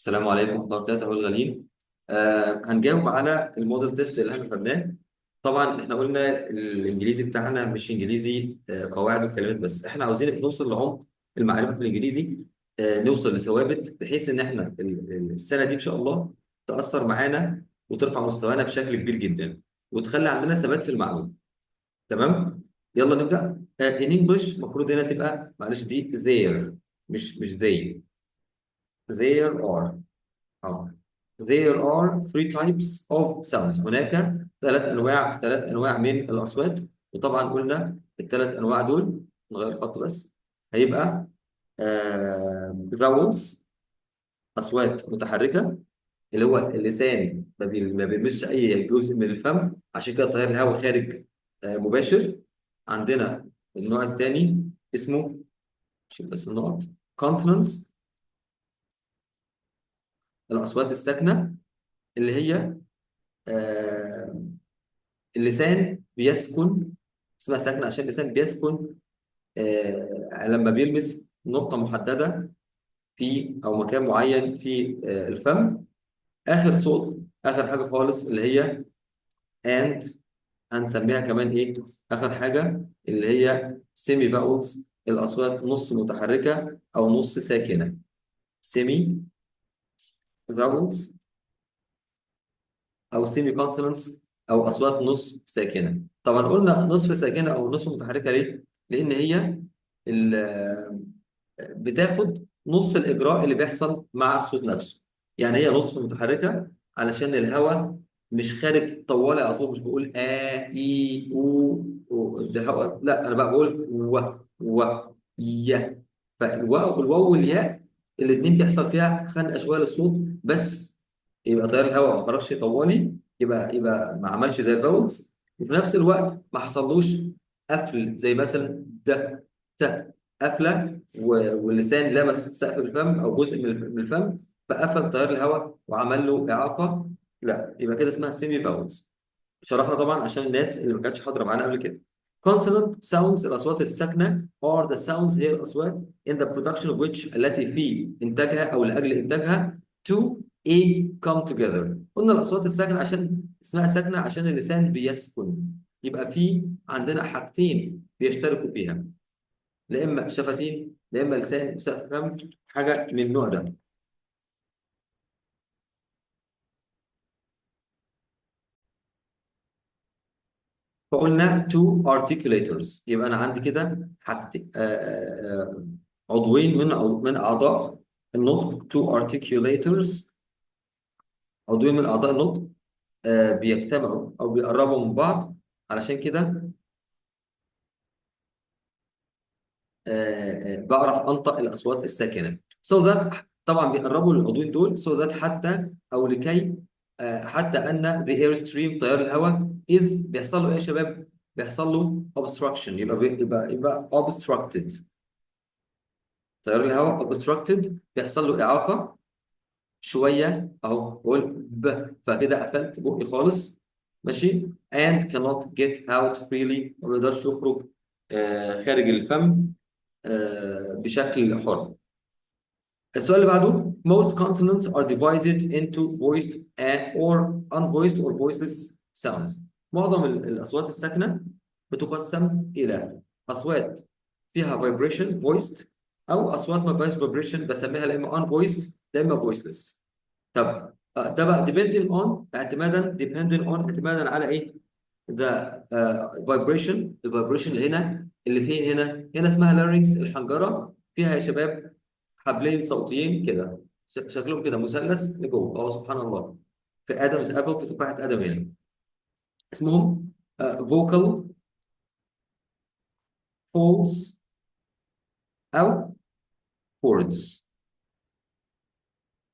السلام عليكم ورحمة الله وبركاته أبو الغالين. هنجاوب على الموديل تيست اللي احنا خدناه. طبعا احنا قلنا الانجليزي بتاعنا مش انجليزي قواعد وكلمات بس، احنا عاوزين نوصل لعمق المعرفة في الانجليزي. نوصل لثوابت بحيث ان احنا السنة دي ان شاء الله تأثر معانا وترفع مستوانا بشكل كبير جدا وتخلي عندنا ثبات في المعلومة. تمام. يلا نبدأ. in English المفروض هنا تبقى معلش دي there، مش they. there are. اه There are three types of sounds. هناك ثلاث أنواع من الأصوات. وطبعا قلنا الثلاث أنواع دول نغير الخط بس. هيبقى vowels، أصوات متحركة، اللي هو اللسان ما بيلمسش أي جزء من الفم، عشان كده تيار الهواء خارج مباشر. عندنا النوع الثاني اسمه، شيل بس النقط، consonants، الأصوات الساكنة، اللي هي آه، اللسان بيسكن. اسمها ساكنة عشان اللسان بيسكن لما بيلمس نقطة محددة في أو مكان معين في الفم. آخر صوت، آخر حاجة خالص اللي هي and. هنسميها كمان إيه؟ آخر حاجة اللي هي semi vowels، الأصوات نص متحركة أو نص ساكنة. semi vowels أو semi consonants، أو أصوات نص ساكنة. طبعا قلنا نصف ساكنة أو نصف متحركة ليه؟ لأن هي بتاخد نص الإجراء اللي بيحصل مع الصوت نفسه. يعني هي نصف متحركة علشان الهواء مش خارج طوالي على طول، مش بقول إي ده الهواء، لا أنا بقى بقول يا. فالواو والياء الاتنين بيحصل فيها خنقة شوية للصوت بس، يبقى تيار الهواء ما خرجش طوالي، يبقى ما عملش زي الفاولز، وفي نفس الوقت ما حصلوش قفل زي مثلا ده قفله واللسان لمس سقف الفم او جزء من الفم، فقفل تيار الهواء وعمل له اعاقه. لا، يبقى كده اسمها سيمي فاولز. شرحنا طبعا عشان الناس اللي ما كانتش حاضره معانا قبل كده. consonant sounds، الاصوات الساكنه، are the sounds، هي الاصوات in the production of which، التي في انتاجها او لاجل انتاجها to a come together. قلنا الاصوات الساكنه عشان اسمها ساكنه عشان اللسان بيسكن، يبقى في عندنا حاجتين بيشتركوا فيها، لا اما شفتين لا اما لسان وسقف فم، حاجه من النوع ده. فقلنا two articulators، يبقى انا عندي كده حاجتين، عضوين من اعضاء النطق. two articulators، عضوين من اعضاء النطق بيجتمعوا او بيقربوا من بعض، علشان كده بعرف انطق الاصوات الساكنه. so that، طبعا بيقربوا للعضوين دول so that، حتى او لكي حتى ان the air stream، تيار الهواء is بيحصل له ايه يا شباب؟ بيحصل له obstruction، يبقى obstructed. تيار الهواء obstructed بيحصل له اعاقه شويه اهو، بقول فكده قفلت بقي خالص. ماشي. and cannot get out freely، ما بيقدرش يخرج خارج الفم بشكل حر. السؤال اللي بعده most consonants are divided into voiced or unvoiced or voiceless sounds. معظم الأصوات الساكنة بتقسم إلى أصوات فيها vibration voiced، أو أصوات ما فيهاش vibration بسميها لا إما unvoiced لا إما voiceless. طب ده بقى depending on، اعتمادا على إيه؟ ده vibration. الفايبريشن اللي هنا اللي فين هنا اسمها larynx، الحنجرة فيها يا شباب حبلين صوتيين كده، شكلهم كده مثلث لجوه. سبحان الله، في ادمز ابل، في تفاحه ادم هنا، اسمهم فوكال فولز او كوردز.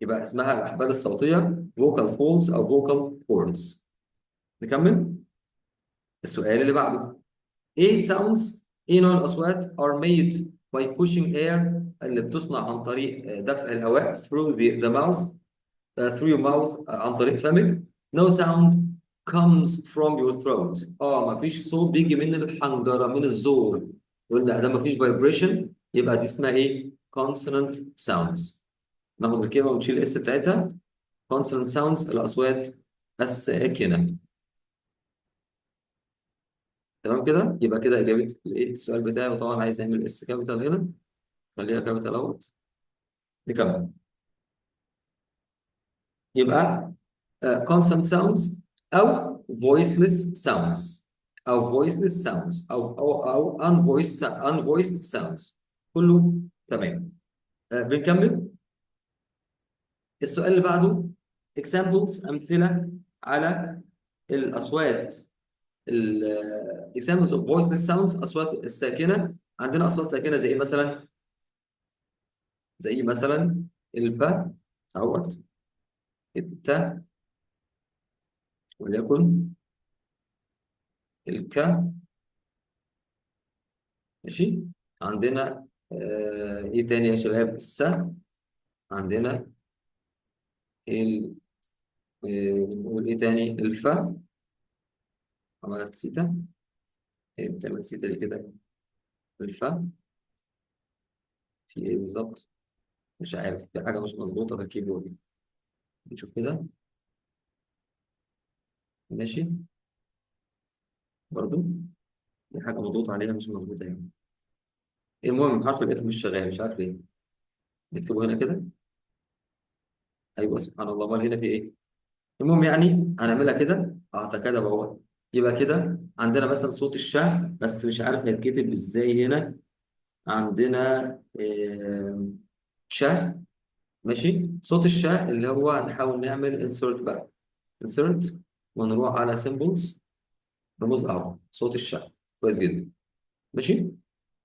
يبقى اسمها الاحبال الصوتيه فوكال فولز او فوكال كوردز. نكمل السؤال اللي بعده. ايه sounds، ايه نوع الاصوات are made by pushing air، اللي بتصنع عن طريق دفع الهواء through the mouth، through your mouth، عن طريق فمك. No sound comes from your throat. ما فيش صوت بيجي من الحنجرة، من الزور. قلنا ده ما فيش vibration، يبقى دي اسمها ايه؟ consonant sounds. ناخد الكلمة ونشيل الاس بتاعتها. consonant sounds الأصوات الساكنة. تمام كده، يبقى كده إجابة الإيه السؤال بتاعي. وطبعا عايز أعمل اس كابيتال هنا، خليها كابيتال أهوت. نكمل. يبقى consonant sounds أو voiceless sounds، أو voiceless sounds أو unvoiced sounds، كله تمام. بنكمل. السؤال اللي بعده examples أمثلة على الأصوات examples of voiceless sounds، أصوات الساكنة. عندنا أصوات ساكنة زي إيه مثلا؟ زي مثلا الب أهوت، الت، وليكن الك. ماشي. عندنا إيه تاني يا شباب؟ الس. عندنا ال نقول إيه تاني؟ الف. عملت سيتا. إيه بتعمل سيتا دي كده؟ الف في إيه بالظبط؟ مش عارف، في حاجة مش مظبوطة في الكيبورد. نشوف كده. ماشي. برضو في حاجة مضغوط عليها مش مظبوطة يعني. المهم حرف الاف مش شغال، مش عارف ليه. نكتبه هنا كده. ايوه سبحان الله، امال هنا في ايه؟ المهم يعني هنعملها كده، كده اهو. يبقى كده عندنا مثلا صوت الشاه، بس مش عارف هيتكتب ازاي هنا. عندنا شاه. ماشي. صوت الشاه اللي هو هنحاول نعمل انسرت بقى. انسرت، ونروح على سيمبلز، رموز اهو صوت الشاه. كويس جدا. ماشي.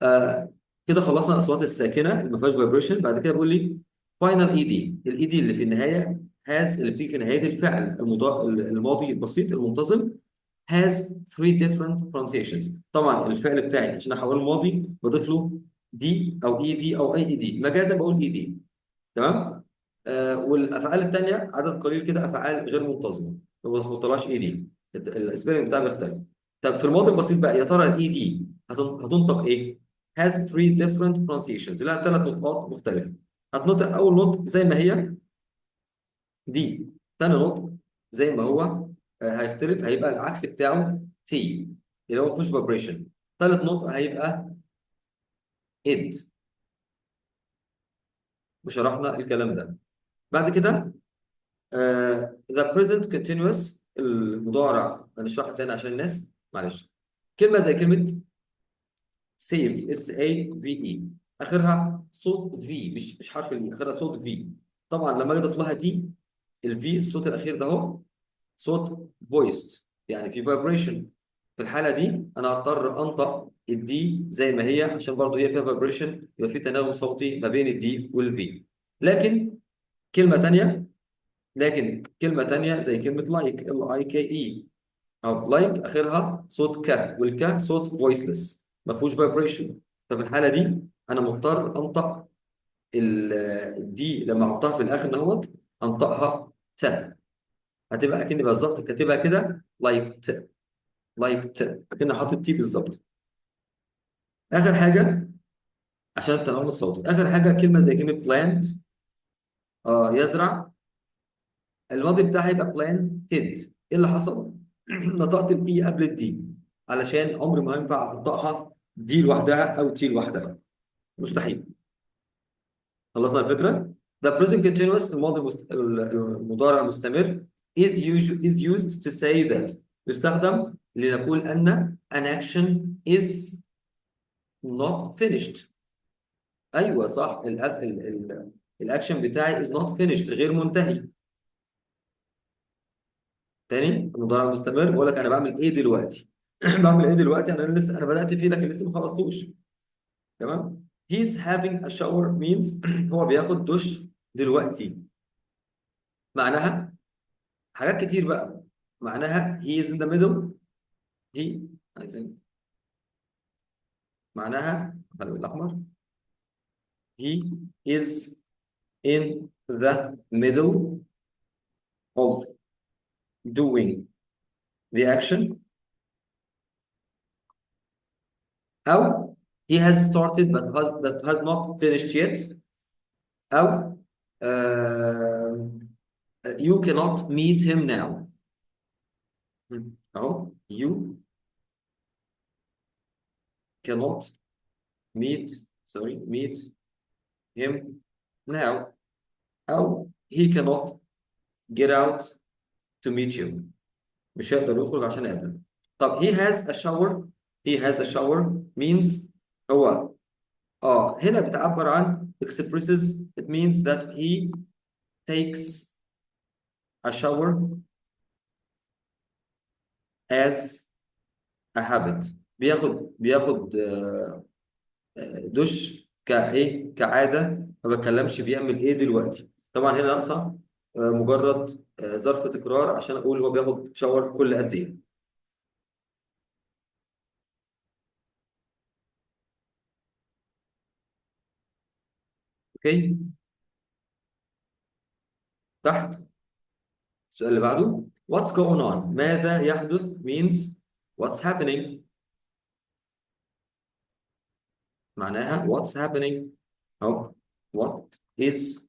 آه كده خلصنا الاصوات الساكنه اللي ما فيهاش فايبريشن. بعد كده بيقول لي فاينل اي دي. الاي دي اللي في النهايه هاز، اللي بتيجي في نهايه الفعل الماضي البسيط المنتظم. has three different pronunciations. طبعا الفعل بتاعي عشان احوله ماضي بضيف له دي او اي دي او اي اي دي، مجازا بقول اي دي. تمام. والافعال الثانيه عدد قليل كده افعال غير منتظمه ما بحطلهاش اي دي، السبيلنج بتاعها بيختلف. طب في الماضي البسيط بقى يا ترى الاي دي هتنطق ايه؟ has three different pronunciations، لها ثلاث نطقات مختلفه. هتنطق اول نطق زي ما هي دي، ثاني نطق زي ما هو هيختلف، هيبقى العكس بتاعه تي اللي هو مفيش فايبريشن. ثالث نطق هيبقى اد. وشرحنا الكلام ده. بعد كده the present continuous المضارع. هنشرحها تاني عشان الناس، معلش. كلمة زي كلمة save اس اي في اي، اخرها صوت في، مش حرف الاي، اخرها صوت في. طبعا لما اجي اضيف لها دي، الفي الصوت الاخير ده اهو صوت voiced، يعني في vibration. في الحالة دي انا هضطر انطق الدي زي ما هي عشان برضه هي فيها vibration، يبقى في تناغم صوتي ما بين الدي والفي. لكن كلمة تانية كلمة تانية زي كلمة لايك ال اي كي اي، او لايك اخرها صوت ك، والك صوت فويسلس ما فيهوش فايبريشن. ففي الحالة دي انا مضطر انطق الدي لما احطها في الاخر نهوت انطقها ت. هتبقى اكني بالظبط كاتبها كده لايك ت، لايك ت، اكني حاطط تي بالظبط. اخر حاجة عشان التناغم الصوتي، اخر حاجة كلمة زي كلمة بلانت، يزرع. الماضي بتاعها هيبقى planted. ايه اللي حصل؟ نطقت الاي قبل الدي، علشان عمري ما ينفع انطقها دي لوحدها او تي لوحدها، مستحيل. خلصنا الفكره. The present continuous المضارع المستمر is used to say that، يستخدم لنقول ان an action is not finished. ايوه صح، الاكشن بتاعي is not finished غير منتهي. تاني، المضارع المستمر بقول لك انا بعمل ايه دلوقتي. بعمل ايه دلوقتي؟ انا بدات فيه لكن لسه ما خلصتوش. تمام. he's having a shower means هو بياخد دش دلوقتي. معناها حاجات كتير بقى. معناها he is in the middle. he عايزين معناها خلي الاحمر. he is in the middle of doing the action. او he has started but has not finished yet. او آه you cannot meet him now. اهو you cannot meet meet him now أو he cannot get out to meet you. مش هيقدر يخرج عشان يقابلك. طب he has a shower. he has a shower means هو هنا بتعبر عن expresses. it means that he takes a shower as a habit. بياخد دش كايه كعاده. ما بتكلمش بيعمل ايه دلوقتي. طبعا هنا ناقصه مجرد ظرف تكرار عشان اقول هو بياخد شاور كل قد ايه. اوكي. تحت السؤال اللي بعده what's going on. ماذا يحدث means what's happening. معناها what's happening أو what is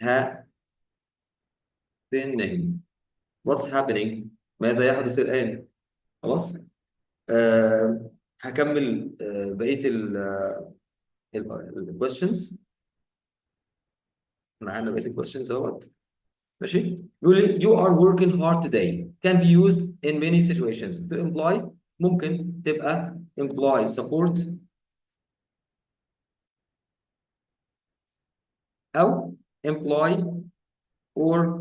happening. what's happening ماذا يحدث الآن. خلاص. هكمل بقية ال questions. معانا بقية ال questions اهوت. ماشي. بيقول لي you are working hard today can be used in many situations. to imply ممكن تبقى imply support أو imply or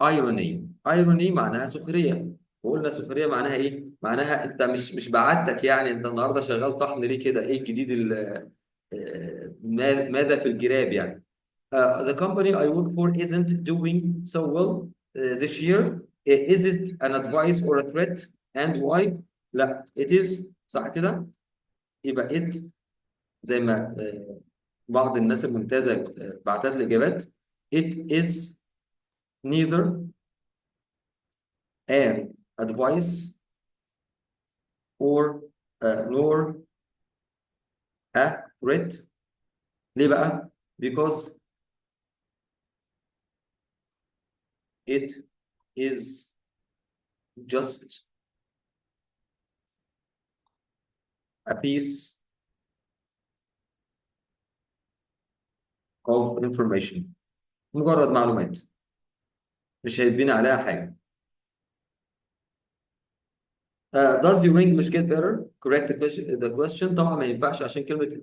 irony. irony معناها سخرية. وقلنا سخرية معناها إيه؟ معناها أنت مش بعدتك يعني أنت النهاردة شغال طحن ليه كده؟ إيه الجديد ماذا في الجراب يعني. The company I work for isn't doing so well this year. Is it an advice or a threat and why؟ لا it is. صح كده؟ يبقى it زي ما بعض الناس الممتازة بعتت لي إجابات. It is neither an advice or nor a threat. ليه بقى؟ Because it is just a piece of information. مجرد معلومات مش هيتبني عليها حاجة. does your English get better? Correct the question. طبعا ما ينفعش عشان كلمة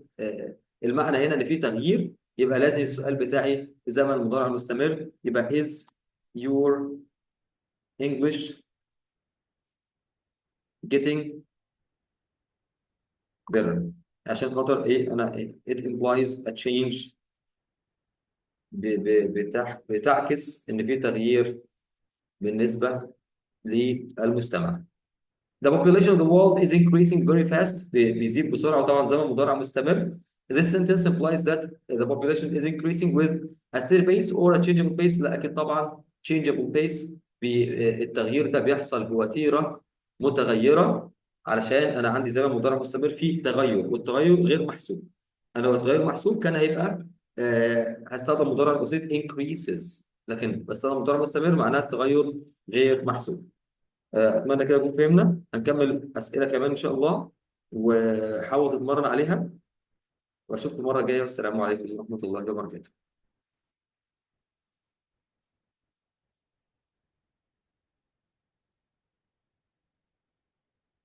المعنى هنا ان في تغيير يبقى لازم السؤال بتاعي زمن مضارع مستمر. يبقى is your English getting better. عشان خاطر ايه انا it implies a change. بتعكس ان في تغيير بالنسبة للمستمع. The population of the world is increasing very fast. بيزيد بسرعة وطبعا زمن مضارع مستمر. This sentence implies that the population is increasing with a steady pace or a changeable pace. لا أكيد طبعا changeable pace. التغيير ده بيحصل بوتيرة متغيرة علشان أنا عندي زمن مضارع مستمر فيه تغير والتغير غير محسوب. أنا لو التغير محسوب كان هيبقى هستخدم مضارع بسيط increases. لكن بستخدم مضارع مستمر معناه التغير غير محسوب. اتمنى كده نكون فهمنا. هنكمل اسئله كمان ان شاء الله وحاول تتمرن عليها واشوفكم المره الجايه. والسلام عليكم ورحمه الله وبركاته.